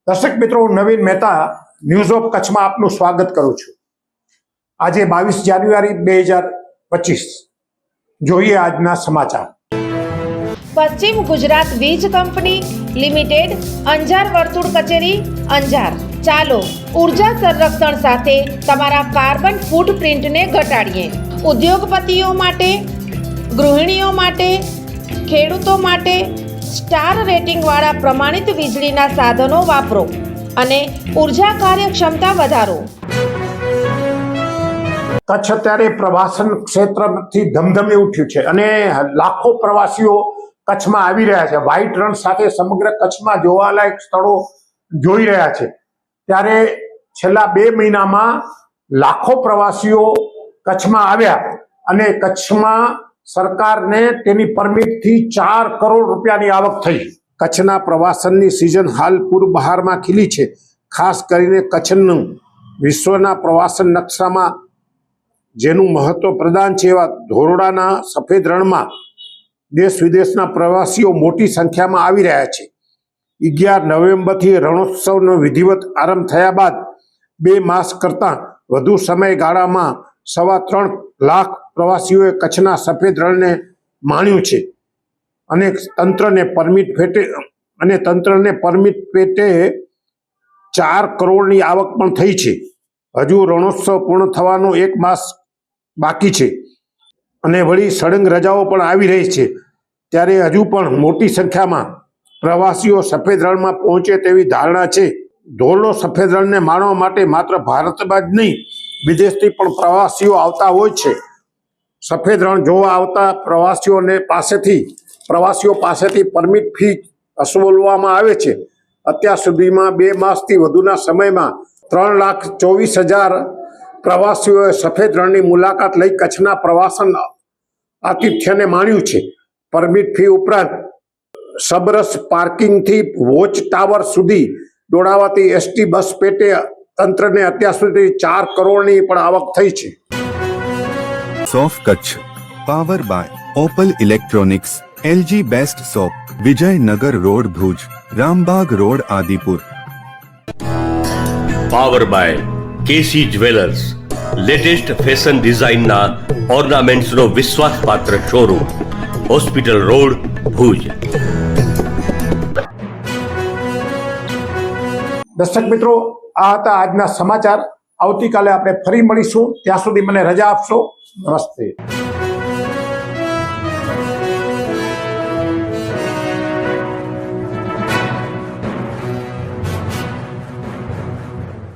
દર્શક મિત્રો, હું નવીન મહેતા ન્યૂઝ ઓફ કચ્છમાં આપનું સ્વાગત કરું છું। આજે 22 જાન્યુઆરી 2025 જોઈએ આજના સમાચાર। પશ્ચિમ ગુજરાત વીજ કંપની લિમિટેડ અંજાર વર્તુળ કચેરી અંજાર। ચાલો ઉર્જા સંરક્ષણ સાથે તમારા કાર્બન ફૂટપ્રિન્ટને ઘટાડીએ। ઉદ્યોગપતિઓ માટે, ગૃહિણીઓ માટે, ખેડૂતો માટે સ્ટાર રેટિંગવાળા પ્રમાણિત વીજળીના સાધનો વાપરો અને ઉર્જા કાર્યક્ષમતા વધારો। કચ્છ અત્યારે પ્રવાસન ક્ષેત્રથી ધમધમી ઉઠ્યું છે અને લાખો પ્રવાસીઓ કચ્છમાં આવી રહ્યા છે। વ્હાઇટ રણ સાથે સમગ્ર કચ્છમાં જોવાલાયક સ્થળો જોઈ રહ્યા છે। ત્યારે છેલ્લા 2 મહિનામાં લાખો પ્રવાસીઓ કચ્છમાં આવ્યા અને કચ્છમાં સરકારને તેની પરમિટથી 4 કરોડ રૂપિયાની આવક થઈ। કચ્છના પ્રવાસનની સિઝન હાલ પૂરબહારમાં ખીલી છે। ખાસ કરીને કચ્છનું વિશ્વના પ્રવાસન નકશામાં જેનું મહત્વ પ્રદાન છે એવા ધોરડાના સફેદ રણમાં દેશ વિદેશના પ્રવાસીઓ મોટી સંખ્યામાં આવી રહ્યા છે। 11 નવેમ્બરથી રણોત્સવનો વિધિવત આરંભ થયા બાદ 2 માસ કરતાં વધુ સમયગાળામાં 3.25 લાખ પ્રવાસીઓએ કચ્છના સફેદ રણને માણ્યું છે અને તંત્રને પરમિટ પેટે 4 કરોડની આવક પણ થઈ છે। હજુ રણોત્સવ પૂર્ણ થવાનો 1 માસ બાકી છે અને વળી સળંગ રજાઓ પણ આવી રહી છે। ત્યારે હજુ પણ મોટી સંખ્યામાં પ્રવાસીઓ સફેદ રણમાં પહોંચે તેવી ધારણા છે। ધોરડો સફેદ રણને માણવા માટે માત્ર ભારતમાં જ નહીં વિદેશથી પણ પ્રવાસીઓ આવતા હોય છે। સફેદ રણ જોવા આવતા પ્રવાસીઓ પાસેથી પરમિટ ફી વસૂલવામાં આવે છે। અત્યાર સુધીમાં 2 માસથી વધુના સમયમાં 3,24,000 પ્રવાસીઓએ સફેદ રણની મુલાકાત લઈ કચ્છના પ્રવાસન આતિથ્યને માણ્યું છે। પરમિટ ફી ઉપરાંત સબરસ પાર્કિંગથી વોચ ટાવર સુધી દોડાવાતી એસટી બસ પેટે તંત્રને અત્યાર સુધી 4 કરોડની પણ આવક થઈ છે। સોફ Kutch power by Opal electronics, LG best shop, Vijaynagar road Bhuj, Rambag road Adipur. Power by KC jewellers, latest fashion ડિઝાઇનના ઓર્નામેન્ટ્સનો વિશ્વાસપાત્ર શોરૂમ, હોસ્પિટલ રોડ ભુજ। દર્શક મિત્રો, આ હતા આજના સમાચાર। આવતીકાલે આપણે ફરી મળીશું। ત્યાં સુધી મને રજા આપશો। નમસ્તે।